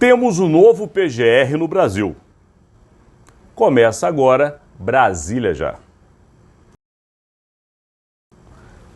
Temos um novo PGR no Brasil. Começa agora Brasília Já.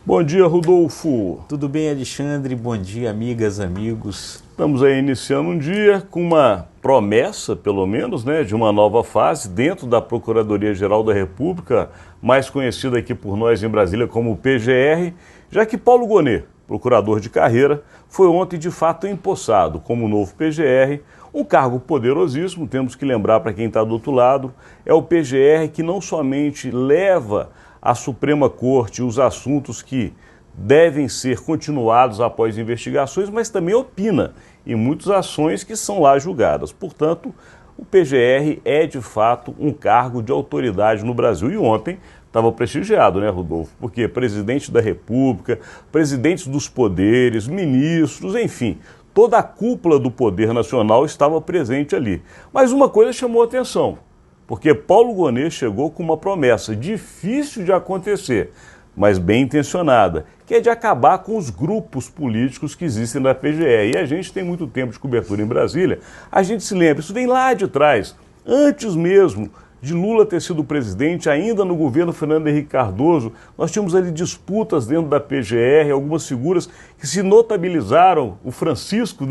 Bom dia, Rodolfo. Tudo bem, Alexandre? Bom dia, amigas, amigos. Estamos aí iniciando um dia com uma promessa, pelo menos, de uma nova fase dentro da Procuradoria-Geral da República, mais conhecida aqui por nós em Brasília como PGR, já que Paulo Gonet, procurador de carreira, foi ontem de fato empossado como novo PGR, um cargo poderosíssimo. Temos que lembrar para quem está do outro lado, é o PGR que não somente leva à Suprema Corte os assuntos que devem ser continuados após investigações, mas também opina em muitas ações que são lá julgadas. Portanto, o PGR é de fato um cargo de autoridade no Brasil. E ontem estava prestigiado, Rodolfo? Porque presidente da República, presidentes dos poderes, ministros, enfim, toda a cúpula do poder nacional estava presente ali. Mas uma coisa chamou a atenção, porque Paulo Gonet chegou com uma promessa difícil de acontecer, mas bem intencionada, que é de acabar com os grupos políticos que existem na PGR. E a gente tem muito tempo de cobertura em Brasília, a gente se lembra, isso vem lá de trás, antes mesmo de Lula ter sido presidente, ainda no governo Fernando Henrique Cardoso, nós tínhamos ali disputas dentro da PGR, algumas figuras que se notabilizaram. O Francisco,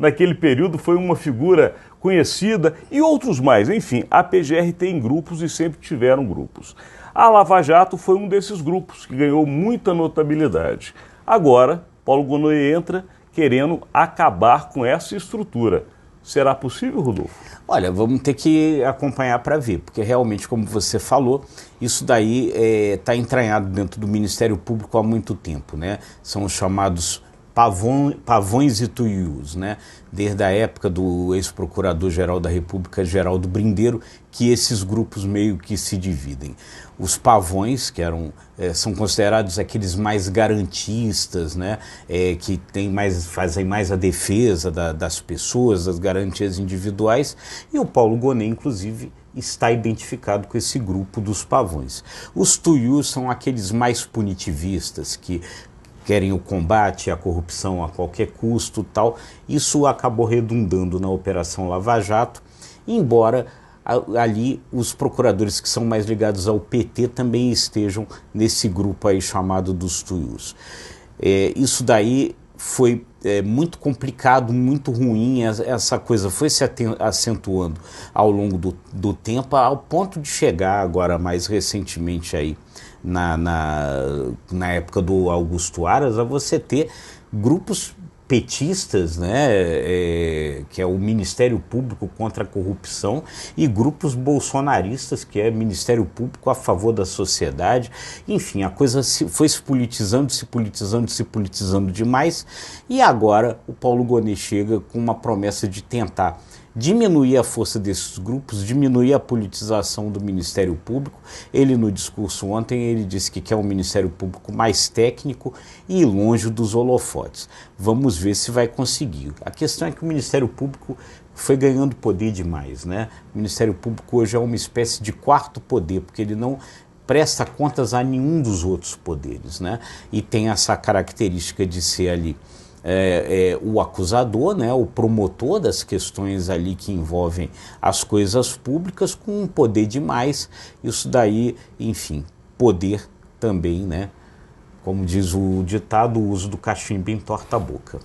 naquele período foi uma figura conhecida, e outros mais. Enfim, a PGR tem grupos e sempre tiveram grupos. A Lava Jato foi um desses grupos que ganhou muita notabilidade. Agora, Paulo Gonet entra querendo acabar com essa estrutura. Será possível, Rodolfo? Olha, vamos ter que acompanhar para ver, porque realmente, como você falou, isso daí está entranhado dentro do Ministério Público há muito tempo, São os chamados pavões e tuius, Desde a época do ex-procurador-geral da República, Geraldo Brindeiro, que esses grupos meio que se dividem. Os pavões, que são considerados aqueles mais garantistas, que fazem mais a defesa das pessoas, das garantias individuais, e o Paulo Gonet, inclusive, está identificado com esse grupo dos pavões. Os tuius são aqueles mais punitivistas, que querem o combate à corrupção a qualquer custo, tal. Isso acabou redundando na Operação Lava Jato, embora ali os procuradores que são mais ligados ao PT também estejam nesse grupo aí chamado dos tuius. Isso daí foi muito complicado, muito ruim, essa coisa foi se acentuando ao longo do tempo, ao ponto de chegar agora mais recentemente aí, na época do Augusto Aras, a você ter grupos petistas, que é o Ministério Público contra a Corrupção, e grupos bolsonaristas, que é Ministério Público a favor da sociedade. Enfim, a coisa foi se politizando demais, e agora o Paulo Gonet chega com uma promessa de tentar diminuir a força desses grupos, diminuir a politização do Ministério Público. Ele, no discurso ontem, ele disse que quer um Ministério Público mais técnico e longe dos holofotes. Vamos ver se vai conseguir. A questão é que o Ministério Público foi ganhando poder demais, O Ministério Público hoje é uma espécie de quarto poder, porque ele não presta contas a nenhum dos outros poderes, E tem essa característica de ser ali o acusador, o promotor das questões ali que envolvem as coisas públicas, com um poder demais. Isso daí, enfim, poder também, como diz o ditado, o uso do cachimbo entorta a boca.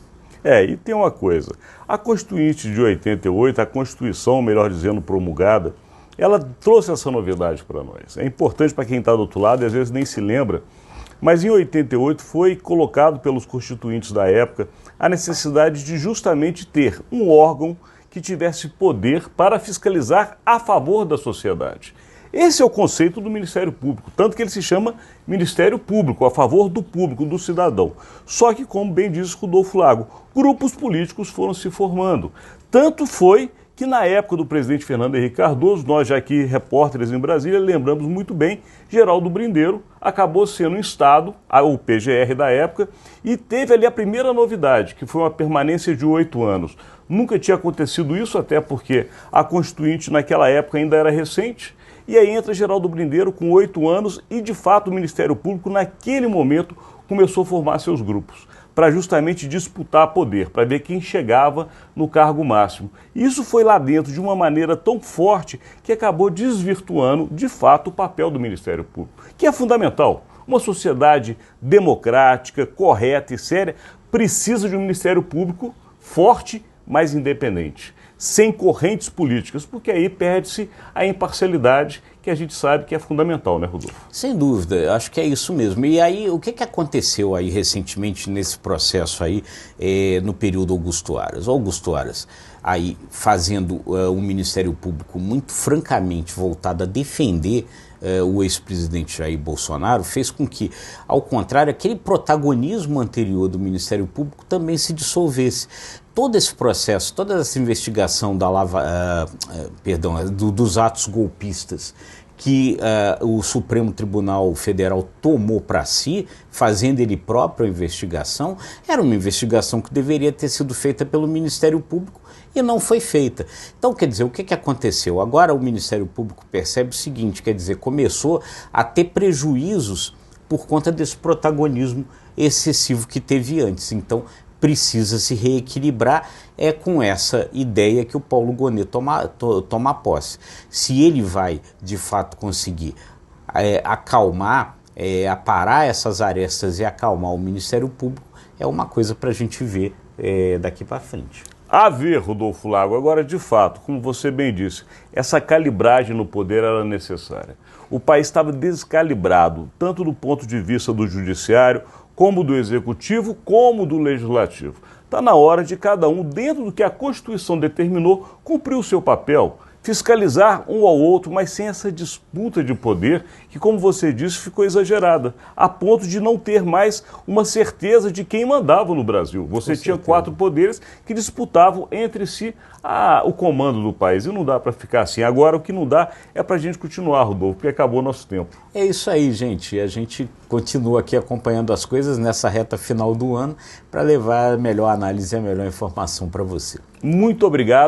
E tem uma coisa, a Constituinte de 88, a Constituição, melhor dizendo, promulgada, ela trouxe essa novidade para nós. É importante para quem está do outro lado e às vezes nem se lembra, mas em 88 foi colocado pelos constituintes da época a necessidade de justamente ter um órgão que tivesse poder para fiscalizar a favor da sociedade. Esse é o conceito do Ministério Público, tanto que ele se chama Ministério Público, a favor do público, do cidadão. Só que, como bem disse Rodolfo Lago, grupos políticos foram se formando. Tanto foi que na época do presidente Fernando Henrique Cardoso, nós já aqui, repórteres em Brasília, lembramos muito bem, Geraldo Brindeiro acabou sendo instado, o PGR da época, e teve ali a primeira novidade, que foi uma permanência de 8 anos. Nunca tinha acontecido isso, até porque a Constituinte naquela época ainda era recente, e aí entra Geraldo Brindeiro com 8 anos e, de fato, o Ministério Público, naquele momento, começou a formar seus grupos. para justamente disputar poder, para ver quem chegava no cargo máximo. Isso foi lá dentro de uma maneira tão forte que acabou desvirtuando, de fato, o papel do Ministério Público, que é fundamental. Uma sociedade democrática, correta e séria precisa de um Ministério Público forte, mas independente, sem correntes políticas, porque aí perde-se a imparcialidade que a gente sabe que é fundamental, né, Rodolfo? Sem dúvida, acho que é isso mesmo. E aí, o que aconteceu aí recentemente nesse processo aí, no período Augusto Aras? Augusto Aras, aí fazendo um Ministério Público muito francamente voltado a defender o ex-presidente Jair Bolsonaro, fez com que, ao contrário, aquele protagonismo anterior do Ministério Público também se dissolvesse. Todo esse processo, toda essa investigação dos atos golpistas que o Supremo Tribunal Federal tomou para si, fazendo ele próprio a investigação, era uma investigação que deveria ter sido feita pelo Ministério Público e não foi feita. Então, quer dizer, o que aconteceu? Agora o Ministério Público percebe o seguinte, quer dizer, começou a ter prejuízos por conta desse protagonismo excessivo que teve antes. Então, precisa se reequilibrar, com essa ideia que o Paulo Gonet toma posse. Se ele vai, de fato, conseguir acalmar, aparar essas arestas e acalmar o Ministério Público, é uma coisa para a gente ver daqui para frente. A ver, Rodolfo Lago, agora de fato, como você bem disse, essa calibragem no poder era necessária. O país estava descalibrado, tanto do ponto de vista do judiciário, como do executivo, como do legislativo. Está na hora de cada um, dentro do que a Constituição determinou, cumprir o seu papel, fiscalizar um ao outro, mas sem essa disputa de poder que, como você disse, ficou exagerada, a ponto de não ter mais uma certeza de quem mandava no Brasil. Você tinha 4 poderes que disputavam entre si o comando do país, e não dá para ficar assim. Agora, o que não dá é para a gente continuar, Rodolfo, porque acabou nosso tempo. É isso aí, gente. A gente continua aqui acompanhando as coisas nessa reta final do ano para levar a melhor análise e a melhor informação para você. Muito obrigado.